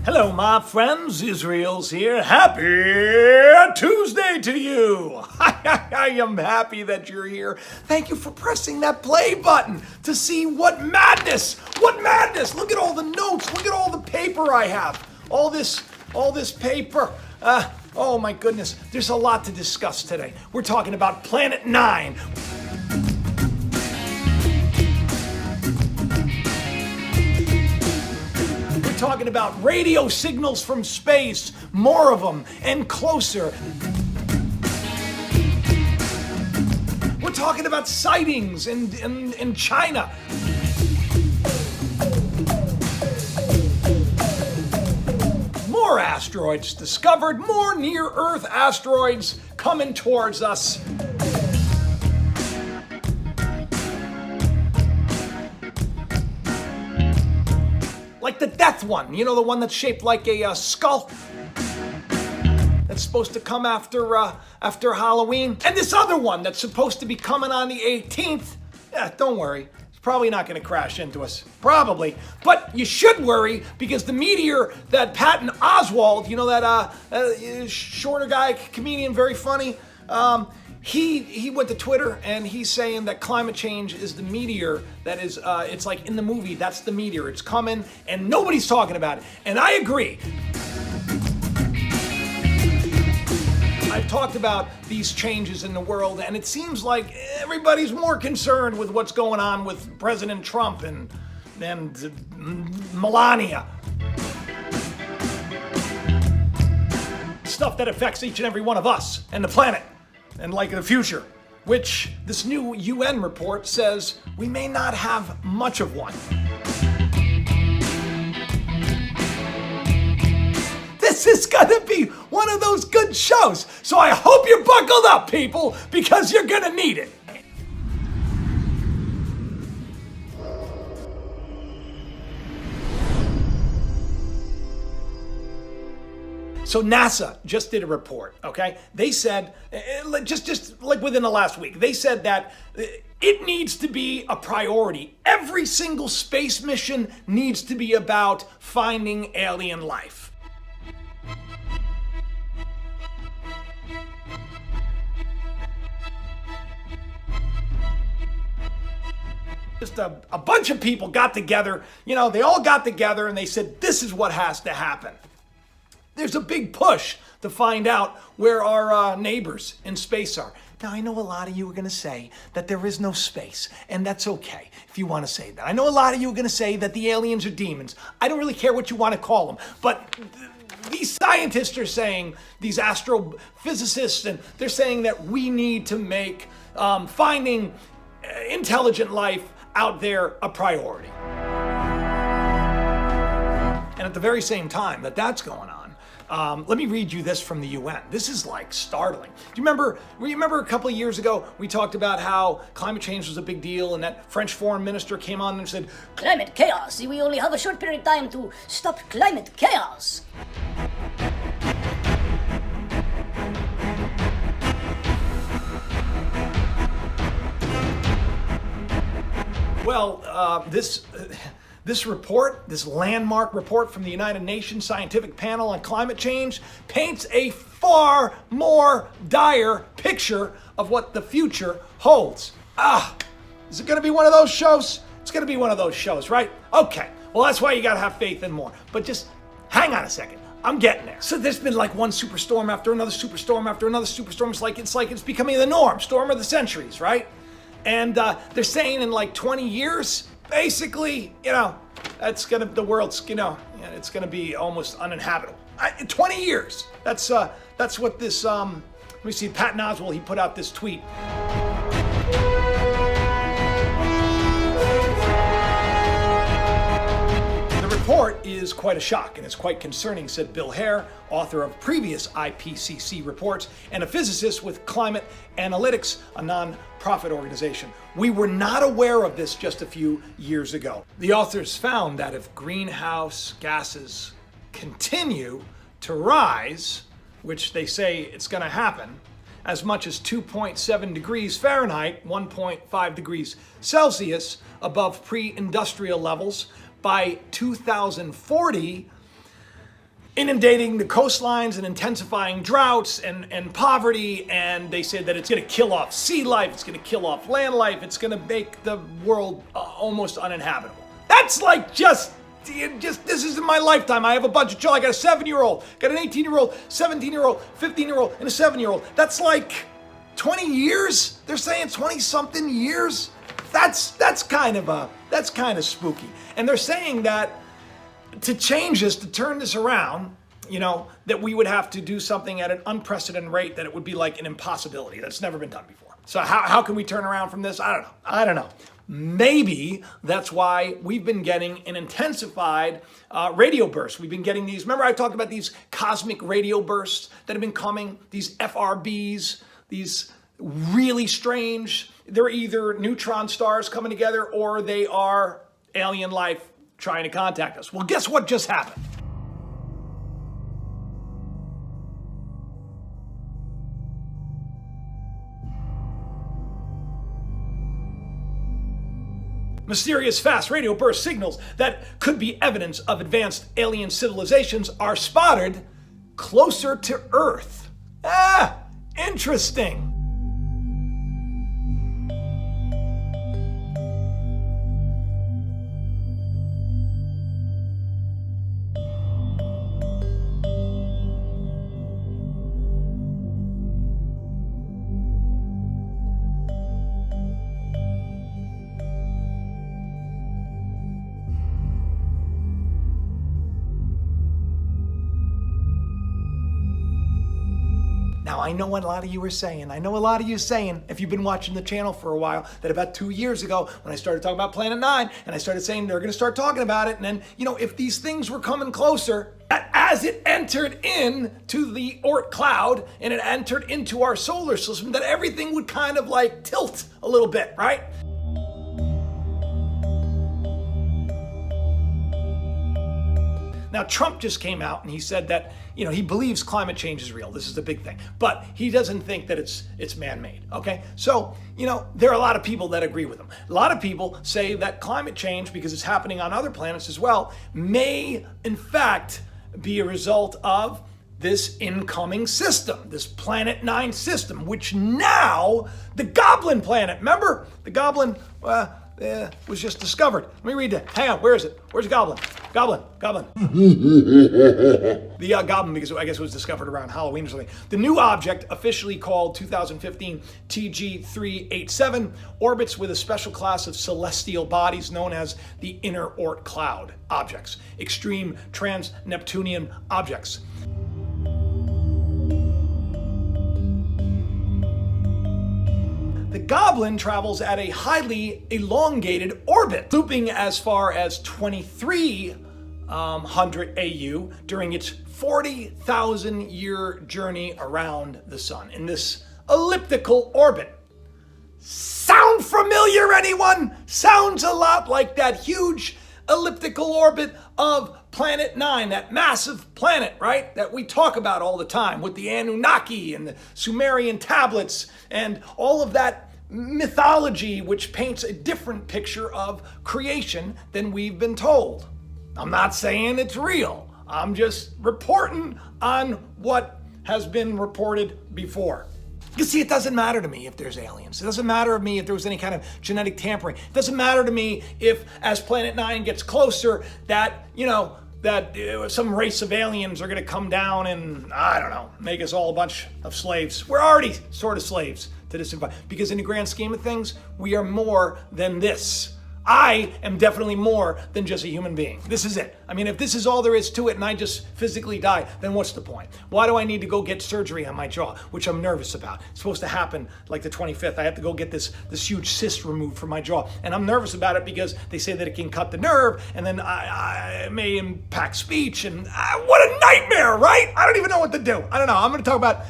Hello, my friends. Israel's here. Happy Tuesday to you. I am happy that you're here. Thank you for pressing that play button to see what madness. Look at all the notes. Look at all the paper I have. All this paper. Oh my goodness. There's a lot to discuss today. We're talking about Planet 9. Talking about radio signals from space, more of them and closer. We're talking about sightings in China. More asteroids discovered, more near-Earth asteroids coming towards us. Like the death one, you know, the one that's shaped like a skull. That's supposed to come after Halloween. And this other one that's supposed to be coming on the 18th. Yeah, don't worry. It's probably not going to crash into us. Probably. But you should worry because the meteor that Patton Oswalt, you know, that shorter guy, comedian, very funny, He went to Twitter and he's saying that climate change is the meteor that is, it's like in the movie, that's the meteor. It's coming and nobody's talking about it. And I agree. I've talked about these changes in the world and it seems like everybody's more concerned with what's going on with President Trump and Melania. Stuff that affects each and every one of us and the planet. And like the future, which this new UN report says we may not have much of one. This is gonna be one of those good shows, so I hope you're buckled up, people, because you're gonna need it. So NASA just did a report, okay? They said, just like within the last week, they said that it needs to be a priority. Every single space mission needs to be about finding alien life. Just a bunch of people got together, you know, they all got together and they said, this is what has to happen. There's a big push to find out where our neighbors in space are. Now, I know a lot of you are going to say that there is no space, and that's okay if you want to say that. I know a lot of you are going to say that the aliens are demons. I don't really care what you want to call them, but these scientists are saying, these astrophysicists, and they're saying that we need to make finding intelligent life out there a priority. And at the very same time that that's going on, let me read you this from the UN. This is like startling. Do you remember a couple of years ago, we talked about how climate change was a big deal and that French foreign minister came on and said, climate chaos. We only have a short period of time to stop climate chaos. Well, this report, this landmark report from the United Nations Scientific Panel on Climate Change, paints a far more dire picture of what the future holds. Is it going to be one of those shows? It's going to be one of those shows, right? Okay, well, that's why you got to have faith in more. But just hang on a second. I'm getting there. So there's been like one superstorm after another superstorm after another superstorm. It's like it's becoming the norm, storm of the centuries, right? And they're saying in like 20 years, basically, you know, the world's, you know, it's gonna be almost uninhabitable. 20 years. That's what this, let me see, Patton Oswalt, he put out this tweet. The report is quite a shock and it's quite concerning, said Bill Hare, author of previous IPCC reports and a physicist with Climate Analytics, a non-profit organization. We were not aware of this just a few years ago. The authors found that if greenhouse gases continue to rise, which they say it's going to happen, as much as 2.7 degrees Fahrenheit, 1.5 degrees Celsius above pre-industrial levels by 2040, inundating the coastlines and intensifying droughts and poverty, and they said that it's going to kill off sea life, it's going to kill off land life, it's going to make the world almost uninhabitable. That's like just this is in my lifetime. I have a bunch of children. I got a 7-year-old, got an 18-year-old, 17-year-old, 15-year-old, and a 7-year-old. That's like 20 years. They're saying 20-something years. That's kind of spooky. And they're saying that to change this, to turn this around, that we would have to do something at an unprecedented rate, that it would be like an impossibility. That's never been done before. So how can we turn around from this? I don't know. Maybe that's why we've been getting an intensified radio burst. We've been getting these, remember I talked about these cosmic radio bursts that have been coming, these FRBs, these really strange, they're either neutron stars coming together or they are alien life trying to contact us. Well, guess what just happened? Mysterious fast radio burst signals that could be evidence of advanced alien civilizations are spotted closer to Earth. Interesting. Now, I know what a lot of you are saying. I know a lot of you saying, if you've been watching the channel for a while, that about 2 years ago, when I started talking about Planet 9, and I started saying they're going to start talking about it, and then, if these things were coming closer, as it entered into the Oort cloud, and it entered into our solar system, that everything would kind of like tilt a little bit, right? Now, Trump just came out and he said that, he believes climate change is real. This is the big thing. But he doesn't think that it's man-made, okay? So, there are a lot of people that agree with him. A lot of people say that climate change, because it's happening on other planets as well, may, in fact, be a result of this incoming system, this Planet 9 system, which now, the Goblin planet, remember? The Goblin was just discovered. Let me read that. Hang on, where is it? Where's the Goblin? Goblin. The Goblin, because I guess it was discovered around Halloween or something. The new object, officially called 2015 TG387, orbits with a special class of celestial bodies known as the Inner Oort Cloud objects, extreme trans-Neptunian objects. The Goblin travels at a highly elongated orbit, looping as far as 2300 AU during its 40,000 year journey around the sun in this elliptical orbit. Sound familiar, anyone? Sounds a lot like that huge elliptical orbit of Planet 9, that massive planet, right? That we talk about all the time with the Anunnaki and the Sumerian tablets and all of that mythology, which paints a different picture of creation than we've been told. I'm not saying it's real. I'm just reporting on what has been reported before. You see, it doesn't matter to me if there's aliens. It doesn't matter to me if there was any kind of genetic tampering. It doesn't matter to me if, as Planet 9 gets closer, that, some race of aliens are going to come down and, I don't know, make us all a bunch of slaves. We're already sort of slaves to this environment. Because in the grand scheme of things, we are more than this. I am definitely more than just a human being. This is it. I mean, if this is all there is to it and I just physically die, then what's the point? Why do I need to go get surgery on my jaw, which I'm nervous about? It's supposed to happen like the 25th. I have to go get this huge cyst removed from my jaw. And I'm nervous about it because they say that it can cut the nerve and then it may impact speech. And what a nightmare, right? I don't even know what to do. I don't know. I'm going to talk about,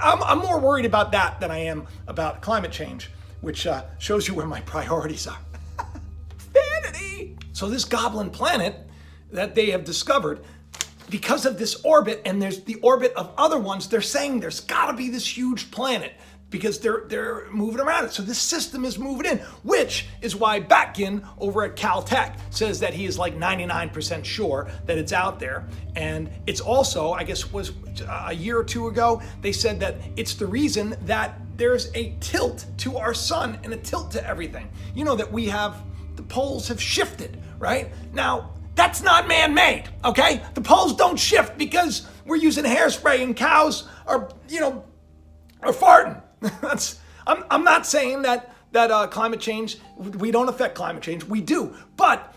I'm more worried about that than I am about climate change, which shows you where my priorities are. Vanity. So this Goblin planet that they have discovered, because of this orbit, and there's the orbit of other ones, they're saying there's got to be this huge planet because they're moving around it. So this system is moving in, which is why Batkin over at Caltech says that he is like 99% sure that it's out there. And it's also, I guess was a year or two ago, they said that it's the reason that there's a tilt to our sun and a tilt to everything. You know that the poles have shifted, right? Now, that's not man-made, okay? The poles don't shift because we're using hairspray and cows are farting. I'm not saying that climate change, we don't affect climate change. We do. But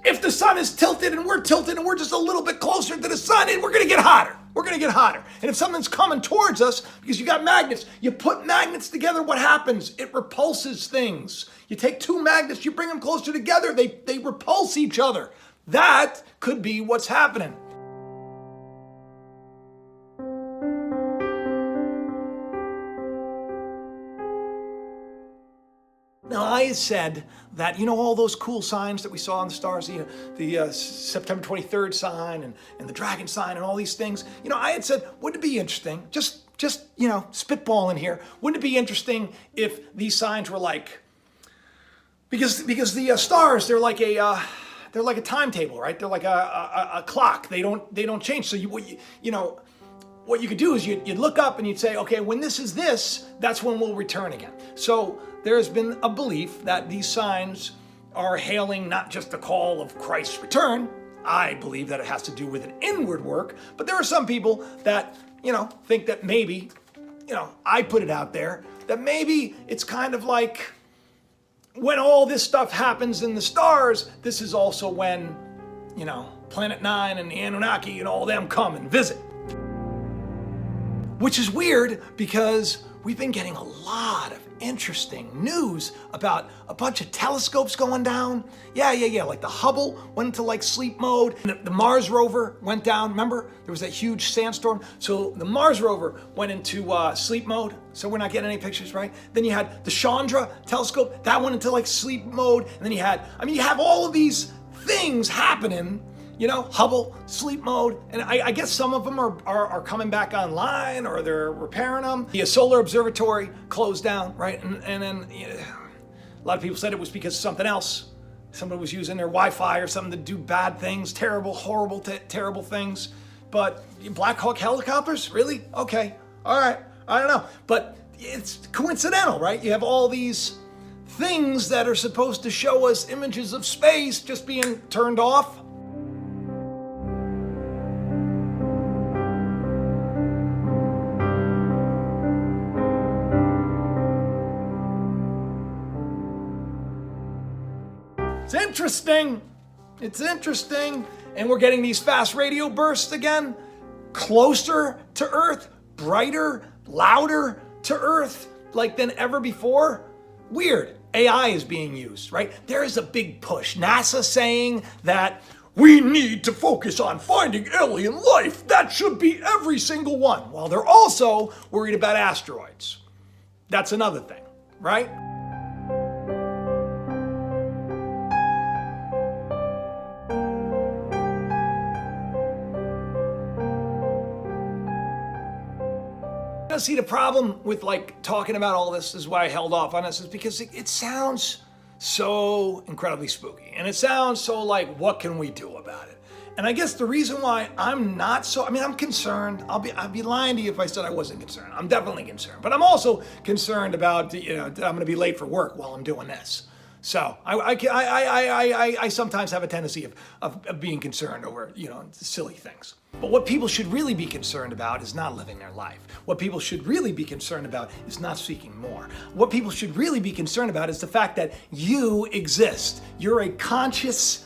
if the sun is tilted and we're just a little bit closer to the sun, and we're going to get hotter. We're going to get hotter. And if something's coming towards us, because you got magnets, you put magnets together, what happens? It repulses things. You take two magnets, you bring them closer together, they repulse each other. That could be what's happening. Now, I said that, all those cool signs that we saw in the stars, the September 23rd sign and the dragon sign and all these things, I had said, wouldn't it be interesting, just spitballing here, wouldn't it be interesting if these signs were like, because the stars, they're like a timetable, right? They're like a clock. They don't change. So what you could do is you'd look up and you'd say, okay, when this is this, that's when we'll return again. So there's been a belief that these signs are hailing not just the call of Christ's return. I believe that it has to do with an inward work, but there are some people that, think that maybe, I put it out there, that maybe it's kind of like when all this stuff happens in the stars, this is also when, Planet Nine and the Anunnaki and all them come and visit. Which is weird because we've been getting a lot of interesting news about a bunch of telescopes going down. Yeah. Like the Hubble went into sleep mode. And the Mars rover went down. Remember, there was that huge sandstorm. So the Mars rover went into sleep mode. So we're not getting any pictures, right? Then you had the Chandra telescope. That went into sleep mode. And then you have all of these things happening. Hubble, sleep mode, and I guess some of them are coming back online or they're repairing them. The solar observatory closed down, right? And then a lot of people said it was because of something else. Somebody was using their Wi-Fi or something to do bad things, terrible, horrible, terrible things. But Black Hawk helicopters, really? Okay, all right, I don't know. But it's coincidental, right? You have all these things that are supposed to show us images of space just being turned off. It's interesting. And we're getting these fast radio bursts again, closer to Earth, brighter, louder to Earth, than ever before. Weird. AI is being used, right? There is a big push. NASA saying that we need to focus on finding alien life. That should be every single one. While they're also worried about asteroids. That's another thing, right? See, the problem with talking about all this is why I held off on this is because it sounds so incredibly spooky and it sounds so what can we do about it? And I guess the reason why I'm not so, I'm concerned. I'd be lying to you if I said I wasn't concerned. I'm definitely concerned, but I'm also concerned about that I'm going to be late for work while I'm doing this. So I sometimes have a tendency of being concerned over silly things. But what people should really be concerned about is not living their life. What people should really be concerned about is not seeking more. What people should really be concerned about is the fact that you exist. You're a conscious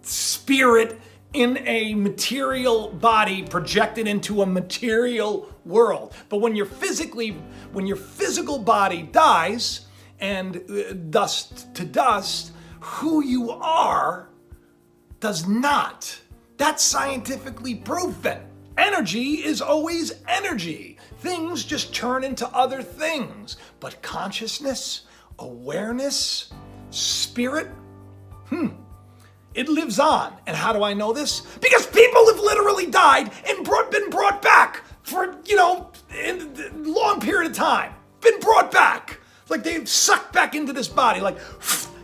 spirit in a material body projected into a material world. But when your physical body dies and dust to dust, who you are does not. That's scientifically proven. Energy is always energy. Things just turn into other things. But consciousness, awareness, spirit, it lives on. And how do I know this? Because people have literally died and been brought back for, a long period of time. been brought back. Like they've sucked back into this body. Like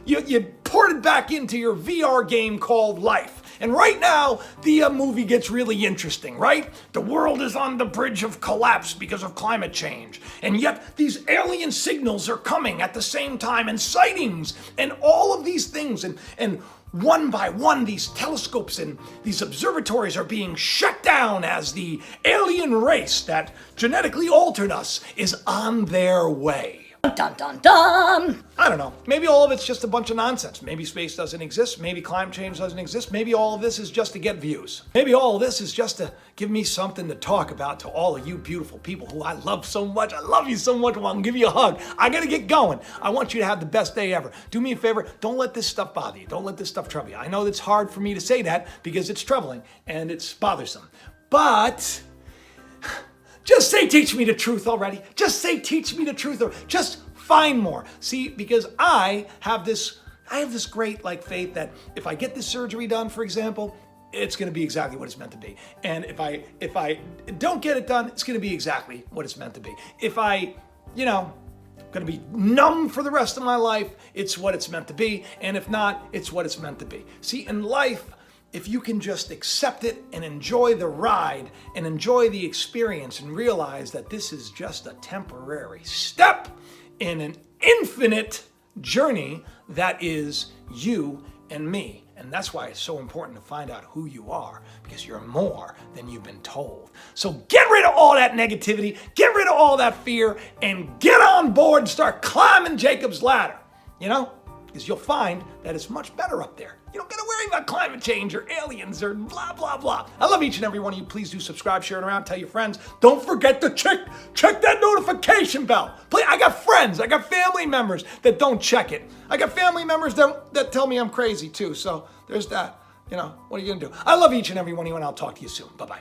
you poured it back into your VR game called life. And right now, the movie gets really interesting, right? The world is on the bridge of collapse because of climate change. And yet, these alien signals are coming at the same time, and sightings, and all of these things. And one by one, these telescopes and these observatories are being shut down as the alien race that genetically altered us is on their way. Dun dun dun! I don't know. Maybe all of it's just a bunch of nonsense. Maybe space doesn't exist. Maybe climate change doesn't exist. Maybe all of this is just to get views. Maybe all of this is just to give me something to talk about to all of you beautiful people who I love so much. I love you so much. Well, I'll give you a hug. I gotta get going. I want you to have the best day ever. Do me a favor. Don't let this stuff bother you. Don't let this stuff trouble you. I know it's hard for me to say that because it's troubling and it's bothersome. But just say, teach me the truth already. Just say, teach me the truth, or just find more. See, because I have this great faith that if I get this surgery done, for example, it's going to be exactly what it's meant to be. And if I don't get it done, it's going to be exactly what it's meant to be. If I, going to be numb for the rest of my life, it's what it's meant to be. And if not, it's what it's meant to be. See, in life, if you can just accept it and enjoy the ride and enjoy the experience and realize that this is just a temporary step in an infinite journey that is you and me. And that's why it's so important to find out who you are, because you're more than you've been told. So get rid of all that negativity, get rid of all that fear, and get on board and start climbing Jacob's ladder, because you'll find that it's much better up there. You don't got to worry about climate change or aliens or blah, blah, blah. I love each and every one of you. Please do subscribe, share it around, tell your friends. Don't forget to check that notification bell. I got friends, I got family members that don't check it. I got family members that tell me I'm crazy too. So there's that. What are you going to do? I love each and every one of you, and I'll talk to you soon. Bye-bye.